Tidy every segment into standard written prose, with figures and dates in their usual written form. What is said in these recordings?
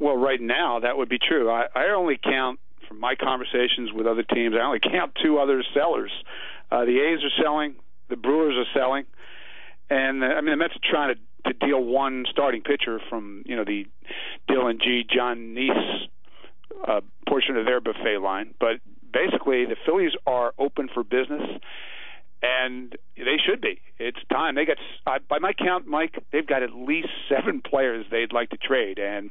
Well, right now that would be true. I only count, from my conversations with other teams, I only count two other sellers. The A's are selling, the Brewers are selling, and the Mets are trying to deal one starting pitcher from the Dylan G. John Neese portion of their buffet line. But basically, the Phillies are open for business, and they should be. It's time. They got, by my count, Mike, they've got at least 7 players they'd like to trade, and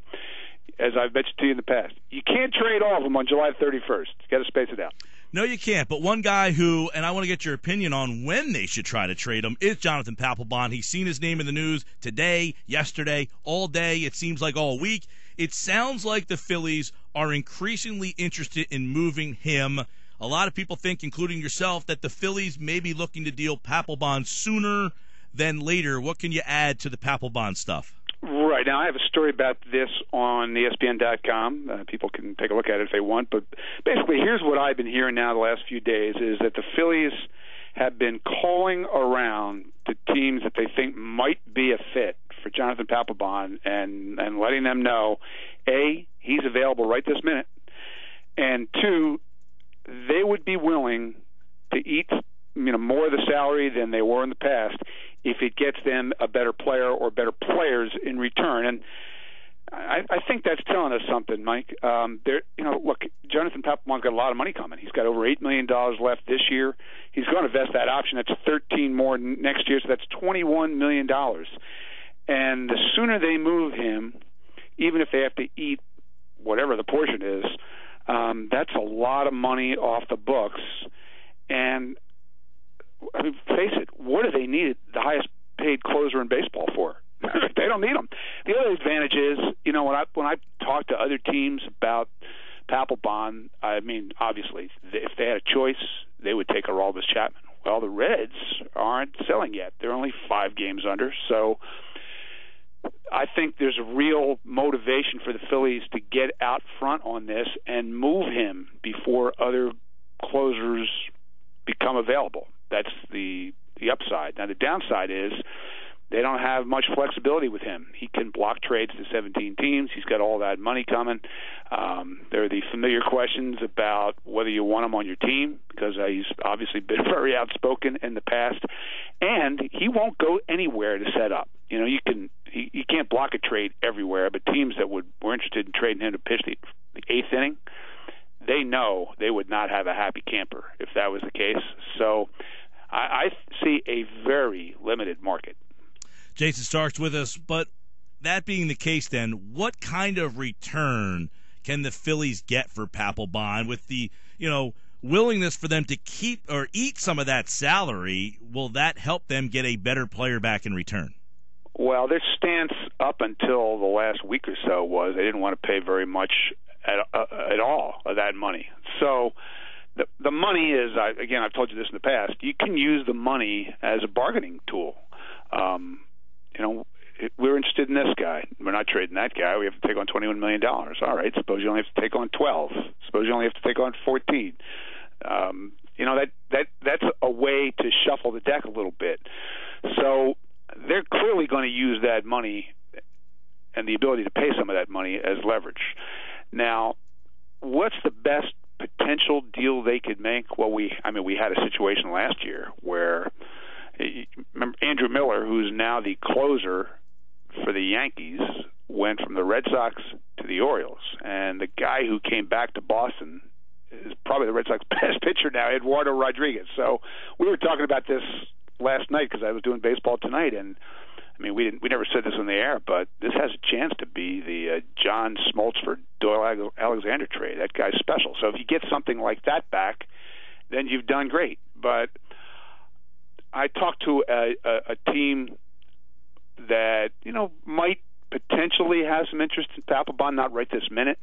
as I've mentioned to you in the past, you can't trade all of them on July 31st. You got to space it out. No, you can't. But one guy who, and I want to get your opinion on when they should try to trade him, is Jonathan Papelbon. He's seen his name in the news today, yesterday, all day. It seems like all week. It sounds like the Phillies are increasingly interested in moving him. A lot of people think, including yourself, that the Phillies may be looking to deal Papelbon sooner than later. What can you add to the Papelbon stuff? Right. Now, I have a story about this on ESPN.com. People can take a look at it if they want. But basically, here's what I've been hearing now the last few days is that the Phillies have been calling around to teams that they think might be a fit for Jonathan Papelbon and letting them know, A, he's available right this minute, and 2, they would be willing to eat more of the salary than they were in the past if it gets them a better player or better players in return. And I think that's telling us something, Mike. Look, Jonathan Papelbon's got a lot of money coming. He's got over $8 million left this year. He's going to vest that option. That's 13 more next year, so that's $21 million. And the sooner they move him, even if they have to eat whatever the portion is, that's a lot of money off the books. And I mean, face it, what do they need the highest paid closer in baseball for? They don't need him. The other advantage is, when I talk to other teams about Papelbon, I mean, obviously, if they had a choice, they would take Aroldis Chapman. Well, the Reds aren't selling yet. They're only 5 games under. So I think there's a real motivation for the Phillies to get out front on this and move him before other closers become available. That's the upside. Now, the downside is they don't have much flexibility with him. He can block trades to 17 teams. He's got all that money coming. There are the familiar questions about whether you want him on your team, because he's obviously been very outspoken in the past, and he won't go anywhere to set up. You can't block a trade everywhere, but teams that were interested in trading him to pitch the 8th inning, they know they would not have a happy camper if that was the case. So I see a very limited market. Jayson Stark's with us, but that being the case, then, what kind of return can the Phillies get for Papelbon with the, willingness for them to keep or eat some of that salary? Will that help them get a better player back in return? Well, their stance up until the last week or so was they didn't want to pay very much at all of that money. So the money is, again, I've told you this in the past, you can use the money as a bargaining tool. We're interested in this guy. We're not trading that guy. We have to take on $21 million. All right, suppose you only have to take on 12. Suppose you only have to take on 14. That's a way to shuffle the deck a little bit. So they're clearly going to use that money and the ability to pay some of that money as leverage. Now, what's the best potential deal they could make? Well, we had a situation last year where, remember, Andrew Miller, who's now the closer for the Yankees, went from the Red Sox to the Orioles. And the guy who came back to Boston is probably the Red Sox best pitcher now, Eduardo Rodriguez. So we were talking about this last night because I was doing Baseball Tonight, and we never said this on the air, but this has a chance to be the John Smoltz for Doyle Alexander trade. That guy's special. So if you get something like that back, then you've done great. But I talked to a team that might potentially have some interest in Papelbon, not right this minute,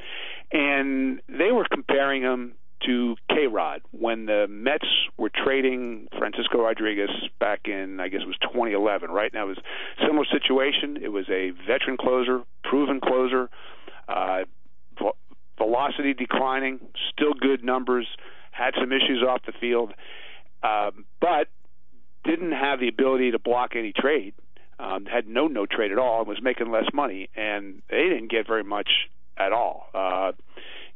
and they were comparing him to K-Rod when the Mets were trading Francisco Rodriguez back in, I guess it was 2011, right? Now it was a similar situation. It was a veteran closer, proven closer, velocity declining, still good numbers, had some issues off the field, but didn't have the ability to block any trade, had no trade at all, and was making less money, and they didn't get very much at all.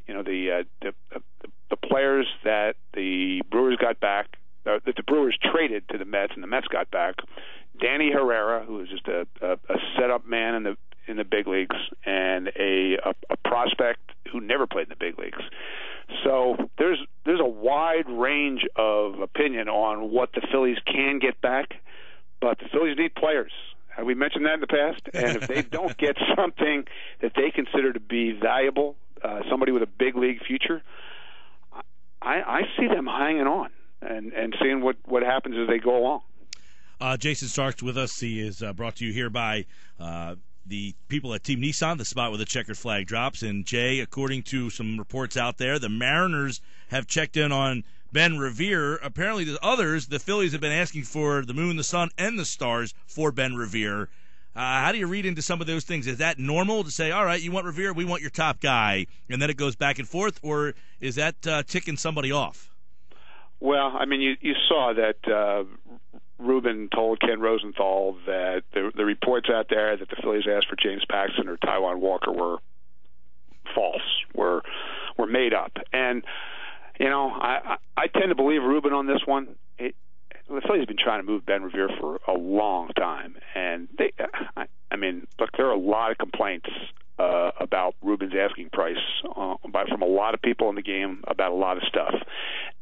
The players that the Brewers got back, that the Brewers traded to the Mets and the Mets got back, Danny Herrera, who is just a setup man in the big leagues, and a prospect who never played in the big leagues. So there's a wide range of opinion on what the Phillies can get back, but the Phillies need players. Have we mentioned that in the past? And if they don't get something that they consider to be valuable, somebody with a big league future, I see them hanging on and seeing what happens as they go along. Jayson Stark's with us. He is brought to you here by the people at Team Nissan, the spot where the checkered flag drops. And, Jay, according to some reports out there, the Mariners have checked in on Ben Revere. Apparently, the others, the Phillies have been asking for the moon, the sun, and the stars for Ben Revere. How do you read into some of those things? Is that normal to say, all right, you want Revere, we want your top guy, and then it goes back and forth, or is that ticking somebody off? Well, I mean, you saw that Ruben told Ken Rosenthal that the reports out there that the Phillies asked for James Paxton or Taijuan Walker were false, were made up. And, I tend to believe Ruben on this one. The Phillies have been trying to move Ben Revere for a long time. And, look, there are a lot of complaints about Ruben's asking price from a lot of people in the game about a lot of stuff.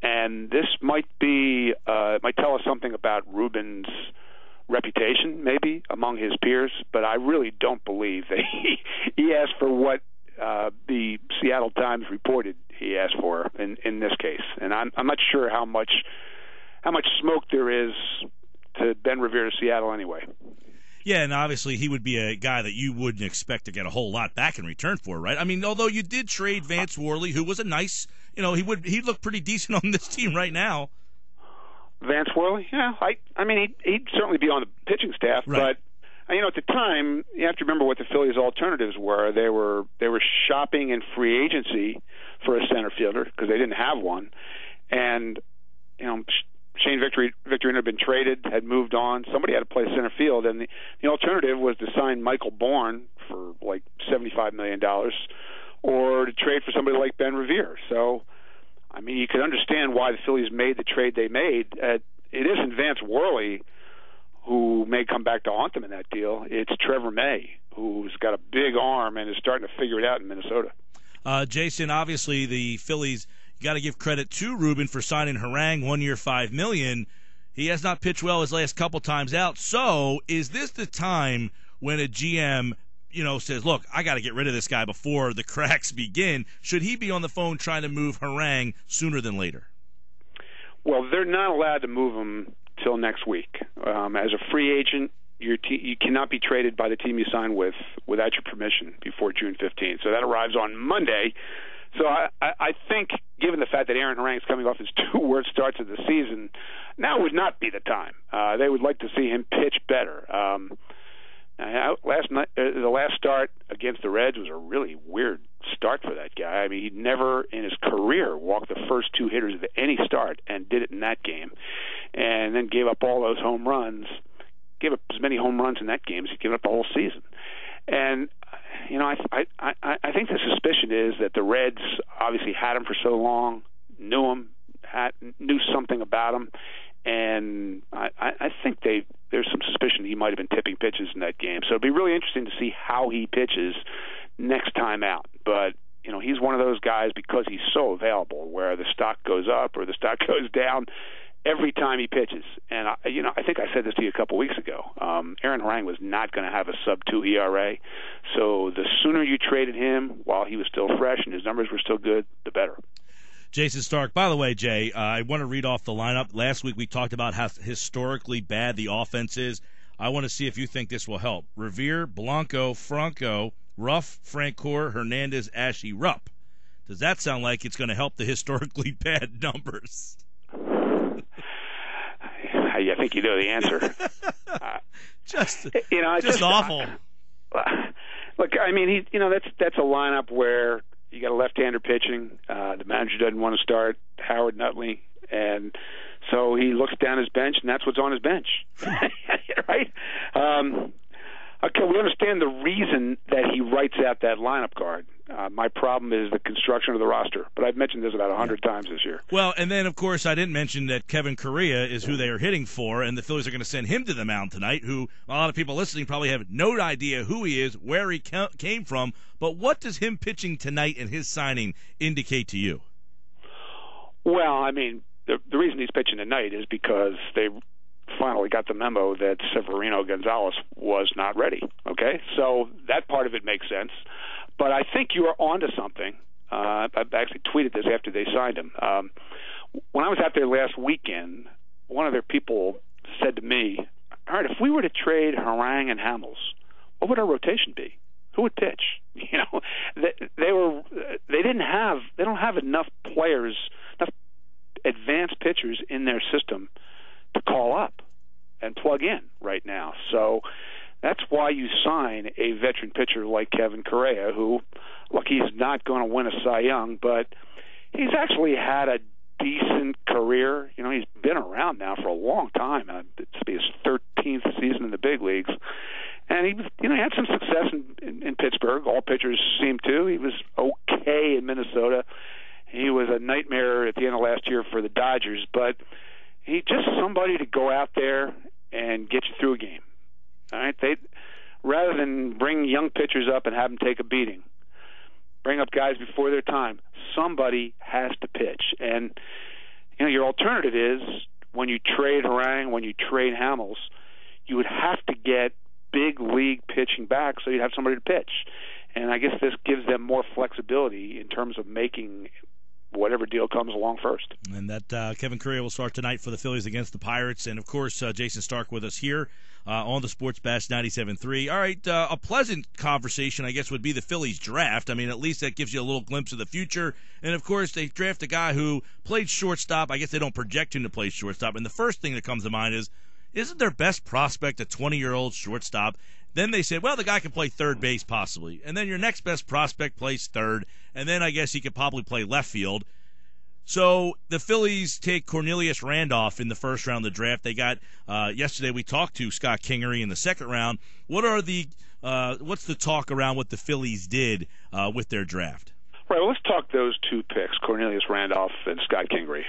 And this might tell us something about Ruben's reputation, maybe, among his peers, but I really don't believe that he asked for what the Seattle Times reported he asked for in this case. And I'm not sure how much smoke there is to Ben Revere to Seattle anyway. Yeah, and obviously he would be a guy that you wouldn't expect to get a whole lot back in return for, right? I mean, although you did trade Vance Worley, who was a nice, he'd look pretty decent on this team right now. Vance Worley, yeah, he'd certainly be on the pitching staff, right. But at the time, you have to remember what the Phillies' alternatives were. They were shopping in free agency for a center fielder because they didn't have one, and Shane Victorino had been traded, had moved on. Somebody had to play center field, and the alternative was to sign Michael Bourne for like $75 million or to trade for somebody like Ben Revere. So, you could understand why the Phillies made the trade they made. It isn't Vance Worley who may come back to haunt them in that deal. It's Trevor May, who's got a big arm and is starting to figure it out in Minnesota. Jayson, obviously the Phillies, you got to give credit to Ruben for signing Harang, 1 year, $5 million. He has not pitched well his last couple times out. So is this the time when a GM, says, look, I got to get rid of this guy before the cracks begin? Should he be on the phone trying to move Harang sooner than later? Well, they're not allowed to move him till next week. As a free agent, you cannot be traded by the team you sign with without your permission before June 15th. So that arrives on Monday. So I think, given the fact that Aaron Harang is coming off his 2 worst starts of the season, now would not be the time. They would like to see him pitch better. The last start against the Reds was a really weird start for that guy. He'd never in his career walked the first 2 hitters of any start and did it in that game, and then gave up all those home runs. Gave up as many home runs in that game as he gave up the whole season. And I think the suspicion is that the Reds obviously had him for so long, knew him, knew something about him, and I think there's some suspicion he might have been tipping pitches in that game. So it'd be really interesting to see how he pitches next time out. But he's one of those guys, because he's so available, where the stock goes up or the stock goes down every time he pitches. And I think I said this to you a couple weeks ago. Aaron Harang was not going to have a sub-2 ERA. So the sooner you traded him while he was still fresh and his numbers were still good, the better. Jayson Stark. By the way, Jay, I want to read off the lineup. Last week we talked about how historically bad the offense is. I want to see if you think this will help. Revere, Blanco, Franco, Ruff, Francoeur, Hernandez, Ashe, Rupp. Does that sound like it's going to help the historically bad numbers? I think you know the answer. Just awful. Look, that's a lineup where you got a left-hander pitching. The manager doesn't want to start Howard and Utley, and so he looks down his bench, and that's what's on his bench, right? Okay, we understand the reason that he writes out that lineup card. My problem is the construction of the roster. But I've mentioned this about 100 times this year. Well, and then, of course, I didn't mention that Kevin Correia is who they are hitting for, and the Phillies are going to send him to the mound tonight, who a lot of people listening probably have no idea who he is, where he came from. But what does him pitching tonight and his signing indicate to you? Well, I mean, the reason he's pitching tonight is because they finally got the memo that Severino Gonzalez was not ready. Okay, so that part of it makes sense. But I think you are onto something. I actually tweeted this after they signed him. When I was out there last weekend, one of their people said to me, "All right, if we were to trade Harang and Hamels, what would our rotation be? Who would pitch?" You know, they don't have enough players, enough advanced pitchers in their system to call up and plug in right now. So that's why you sign a veteran pitcher like Kevin Correia, who, look, he's not going to win a Cy Young, but he's actually had a decent career. You know, he's been around now for a long time. It's his 13th season in the big leagues. And he had some success in Pittsburgh. All pitchers seem to. He was okay in Minnesota. He was a nightmare at the end of last year for the Dodgers, but he's just somebody to go out there and get you through a game. All right, rather than bring young pitchers up and have them take a beating, bring up guys before their time. Somebody has to pitch, and you know your alternative is when you trade Harang, when you trade Hamels, you would have to get big league pitching back, so you'd have somebody to pitch. And I guess this gives them more flexibility in terms of making whatever deal comes along first. And that Kevin Correia will start tonight for the Phillies against the Pirates. And, of course, Jayson Stark with us here on the Sports Bash 97.3. All right, a pleasant conversation, I guess, would be the Phillies draft. I mean, at least that gives you a little glimpse of the future. And, of course, they draft a guy who played shortstop. I guess they don't project him to play shortstop. And the first thing that comes to mind is, isn't their best prospect a 20-year-old shortstop? Then they said, well, the guy can play third base possibly. And then your next best prospect plays third. And then I guess he could probably play left field. So the Phillies take Cornelius Randolph in the first round of the draft. They got yesterday we talked to Scott Kingery in the second round. What's the talk around what the Phillies did with their draft? Right, well, let's talk those two picks, Cornelius Randolph and Scott Kingery.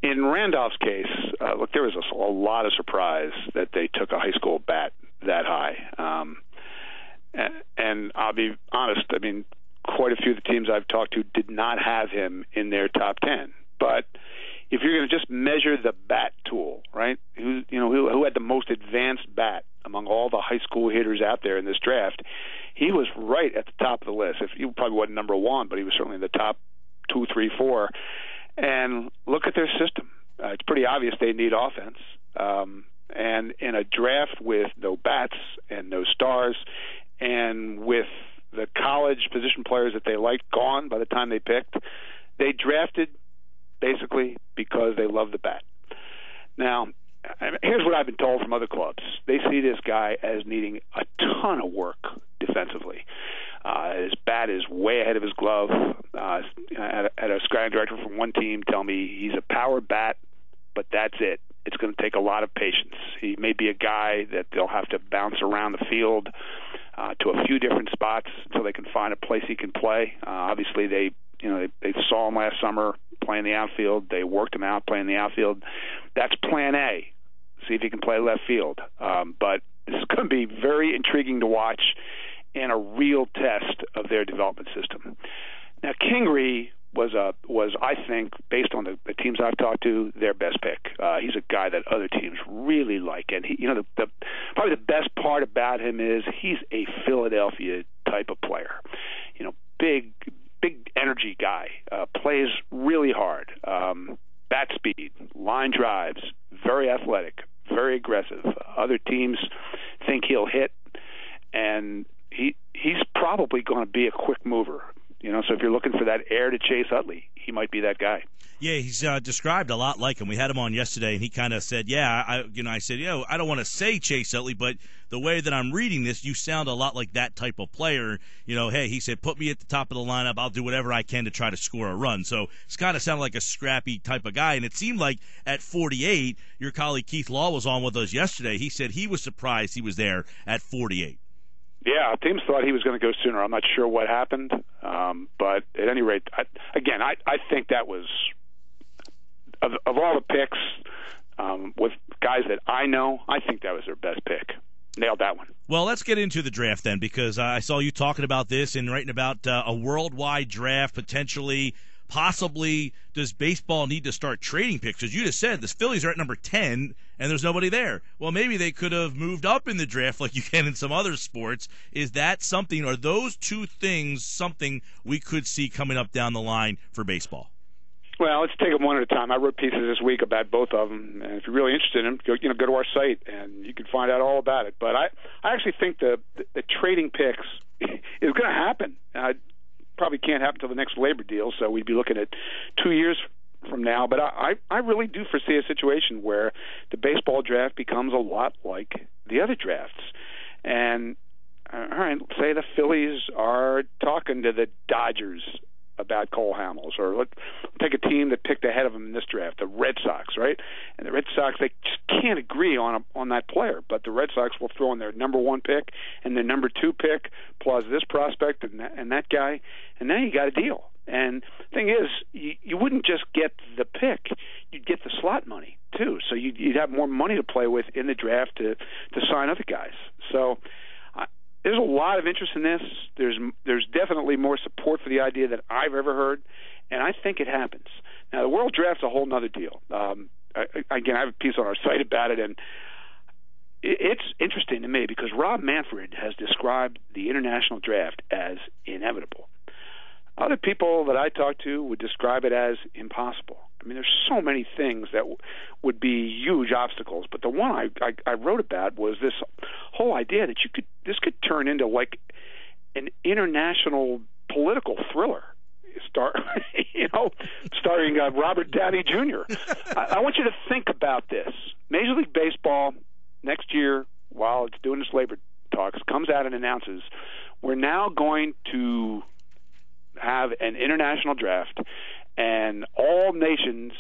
In Randolph's case, look, there was a lot of surprise that they took a high school bat that high. And I'll be honest, I mean, quite a few of the teams I've talked to did not have him in their top 10. But if you're going to just measure the bat tool, right, who had the most advanced bat among all the high school hitters out there in this draft, he was right at the top of the list. If he probably wasn't number one, but he was certainly in the top 2, 3, 4. And look at their system. It's pretty obvious they need offense. And in a draft with no bats and no stars, and with the college position players that they liked gone by the time they picked, they drafted basically because they love the bat. Now, here's what I've been told from other clubs. They see this guy as needing a ton of work defensively. His bat is way ahead of his glove. I had a scouting director from one team tell me he's a power bat, but that's it. It's going to take a lot of patience. He may be a guy that they'll have to bounce around the field to a few different spots until they can find a place he can play. Obviously, they saw him last summer playing the outfield. They worked him out playing the outfield. That's plan A. See if he can play left field. But this is going to be very intriguing to watch and a real test of their development system. Now, Kingery was I think, based on the teams I've talked to, their best pick. He's a guy that other teams really like, and he, probably the best part about him is he's a Philadelphia type of player. Big energy guy, plays really hard, bat speed, line drives, very athletic, very aggressive. Other teams think he'll hit, and he's probably going to be a quick mover. So if you're looking for that heir to Chase Utley, he might be that guy. Yeah, he's described a lot like him. We had him on yesterday, and he kind of said, I said, I don't want to say Chase Utley, but the way that I'm reading this, you sound a lot like that type of player. Hey, he said, put me at the top of the lineup. I'll do whatever I can to try to score a run. So it's kind of sounded like a scrappy type of guy, and it seemed like at 48, your colleague Keith Law was on with us yesterday. He said he was surprised he was there at 48. Yeah, teams thought he was going to go sooner. I'm not sure what happened, but at any rate, I think that was of all the picks with guys that I know, I think that was their best pick. Nailed that one. Well, let's get into the draft then, because I saw you talking about this and writing about a worldwide draft potentially. Possibly, does baseball need to start trading picks? As you just said, the Phillies are at number 10, and there's nobody there. Well, maybe they could have moved up in the draft like you can in some other sports. Is that something, or those two things something we could see coming up down the line for baseball? Well, let's take them one at a time. I wrote pieces this week about both of them, and if you're really interested in them, go to our site, and you can find out all about it. But I actually think the trading picks is going to happen. Probably can't happen until the next labor deal, so we'd be looking at 2 years from now. But I really do foresee a situation where the baseball draft becomes a lot like the other drafts. And, all right, say the Phillies are talking to the Dodgers about Cole Hamels, or let's take a team that picked ahead of them in this draft, the Red Sox, right? And the Red Sox, they just can't agree on that player, but the Red Sox will throw in their number 1 pick and their number 2 pick, plus this prospect and that guy, and now you got a deal. And the thing is, you wouldn't just get the pick, you'd get the slot money too, so you'd have more money to play with in the draft to sign other guys. So there's a lot of interest in this. There's definitely more support for the idea that I've ever heard, and I think it happens. Now, the World Draft's a whole other deal. Again, I have a piece on our site about it, and it's interesting to me because Rob Manfred has described the international draft as inevitable. Other people that I talk to would describe it as impossible. I mean, there's so many things that would be huge obstacles, but the one I wrote about was this whole idea that this could turn into like an international political thriller, starring Robert Downey Jr. I want you to think about this. Major League Baseball next year, while it's doing its labor talks, comes out and announces we're now going to have an international draft, and all nations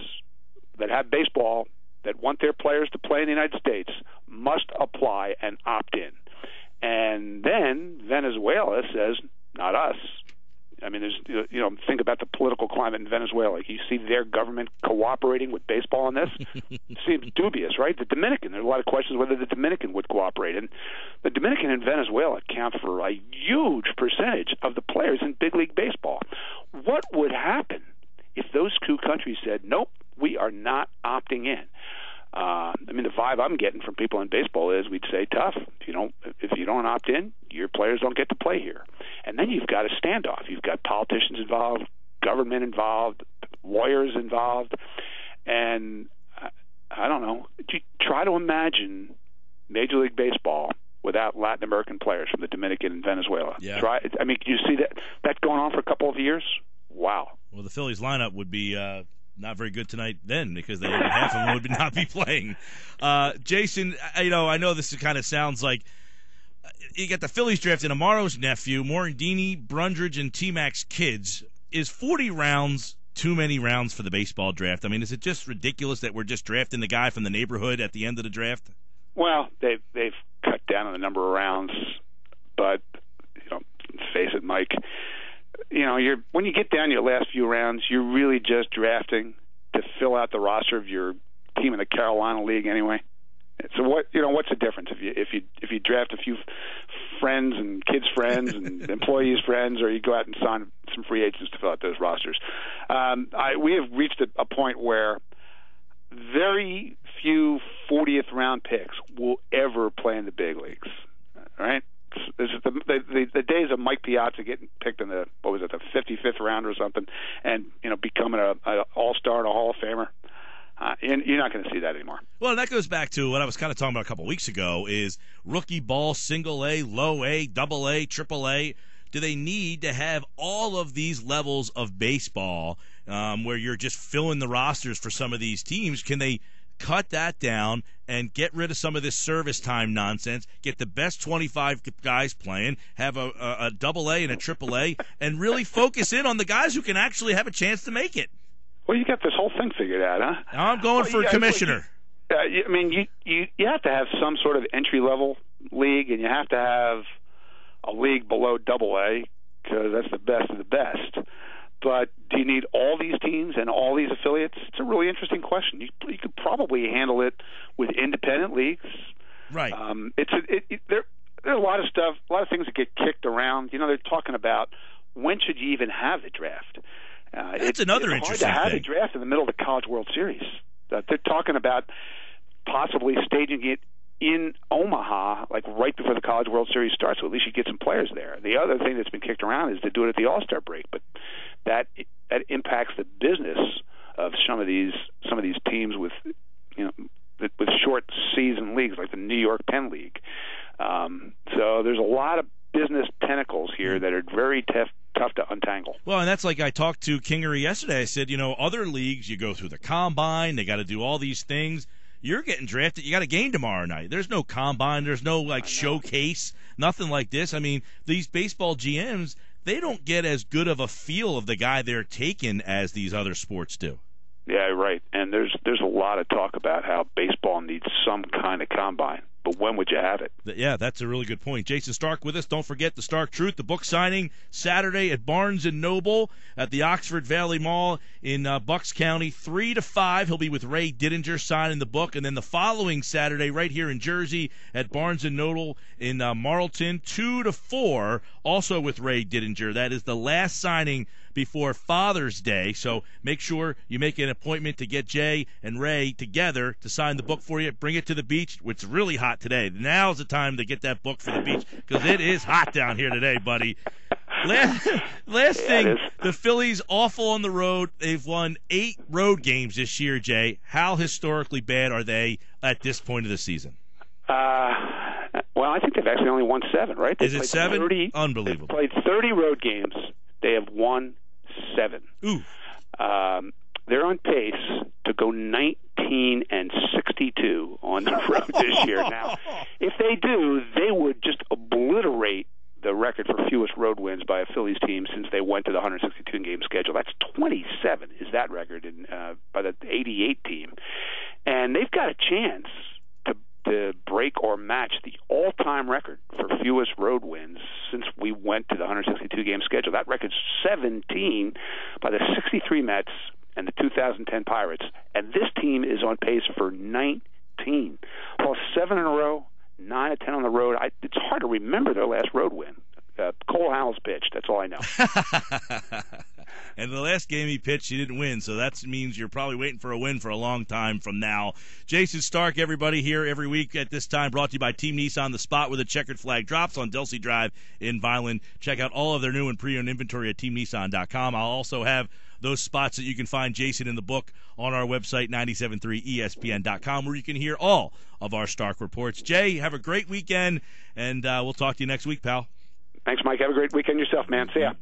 that have baseball that want their players to play in the United States must apply and opt in. And then Venezuela says, not us. I mean, there's, think about the political climate in Venezuela. You see their government cooperating with baseball on this? It seems dubious, right? The Dominican, there are a lot of questions whether the Dominican would cooperate. And the Dominican and Venezuela account for a huge percentage of the players in big league baseball. What would happen if those two countries said, nope, we are not opting in? The vibe I'm getting from people in baseball is we'd say tough. If you don't opt in, your players don't get to play here. And then you've got a standoff. You've got politicians involved, government involved, lawyers involved, and I don't know. Try to imagine Major League Baseball without Latin American players from the Dominican and Venezuela. Yeah. Can you see that going on for a couple of years? Wow. Well, the Phillies lineup would be not very good tonight then, because half of them would not be playing. Jayson, I know this kind of sounds like you got the Phillies drafting Amaro's nephew, Morandini, Brundridge, and T-Mac's kids. Is 40 rounds too many rounds for the baseball draft? I mean, is it just ridiculous that we're just drafting the guy from the neighborhood at the end of the draft? Well, they've cut down on the number of rounds, but let's face it, Mike. When you get down to your last few rounds, you're really just drafting to fill out the roster of your team in the Carolina League anyway. So what's the difference if you draft a few friends and kids' friends and employees' friends, or you go out and sign some free agents to fill out those rosters? We have reached a point where very few 40th round picks will ever play in the big leagues. All right. This is the days of Mike Piazza getting picked in the 55th round or something, and becoming an all-star and a Hall of Famer. You're not going to see that anymore. Well, that goes back to what I was kind of talking about a couple of weeks ago: is rookie ball, single A, low A, double A, triple A. Do they need to have all of these levels of baseball where you're just filling the rosters for some of these teams? Can they cut that down and get rid of some of this service time nonsense, get the best 25 guys playing, have a double A and a triple A, and really focus in on the guys who can actually have a chance to make it? Well, you got this whole thing figured out, huh? I'm going for commissioner. You have to have some sort of entry-level league, and you have to have a league below Double-A because that's the best of the best. But do you need all these teams and all these affiliates? It's a really interesting question. You could probably handle it with independent leagues. Right. There's a lot of stuff, a lot of things that get kicked around. They're talking about when should you even have the draft. That's another interesting thing. It's hard to have thing. a draft in the middle of the College World Series. They're talking about possibly staging it in Omaha, like right before the College World Series starts, so at least you get some players there. The other thing that's been kicked around is to do it at the All-Star break, but that impacts the business of some of these teams with short season leagues like the New York Penn League. So there's a lot of business tentacles here that are very tough to untangle. Well, and that's like I talked to Kingery yesterday. I said, other leagues, you go through the combine, they got to do all these things. You're getting drafted. You got a game tomorrow night. There's no combine. There's no showcase. Nothing like this. I mean, these baseball GMs, they don't get as good of a feel of the guy they're taking as these other sports do. Yeah, right. And there's a lot of talk about how baseball needs some kind of combine. But when would you have it? Yeah, that's a really good point. Jayson Stark with us. Don't forget the Stark Truth, the book signing Saturday at Barnes & Noble at the Oxford Valley Mall in Bucks County, 3 to 5. He'll be with Ray Didinger signing the book. And then the following Saturday right here in Jersey at Barnes & Noble in Marlton, 2 to 4, also with Ray Didinger. That is the last signing before Father's Day, so make sure you make an appointment to get Jay and Ray together to sign the book for you. Bring it to the beach. It's really hot today. Now's the time to get that book for the beach because it is hot down here today, buddy. Last thing, the Phillies awful on the road. They've won 8 road games this year, Jay. How historically bad are they at this point of the season? Well, I think they've actually only won 7, right? Is it 7? Unbelievable. They've played 30 road games. They have won 7. Ooh. They're on pace to go 19-62 on the road this year. Now, if they do, they would just obliterate the record for fewest road wins by a Phillies team since they went to the 162-game schedule. That's 27 is that record by the 88 team. And they've got a chance to break or match the all-time record for fewest road wins since we went to the 162-game schedule. That record's 17 by the 63 Mets and the 2010 Pirates. And this team is on pace for 19. Well, 7 in a row, 9 of 10 on the road. It's hard to remember their last road win. Cole Howell's pitched. That's all I know. And the last game he pitched, he didn't win, so that means you're probably waiting for a win for a long time from now. Jayson Stark, everybody, here every week at this time, brought to you by Team Nissan, the spot where the checkered flag drops on Delsey Drive in Vineland. Check out all of their new and pre-owned inventory at teamnissan.com. I'll also have those spots that you can find Jayson in the book on our website, 973ESPN.com, where you can hear all of our Stark reports. Jay, have a great weekend, and we'll talk to you next week, pal. Thanks, Mike. Have a great weekend yourself, man. See ya.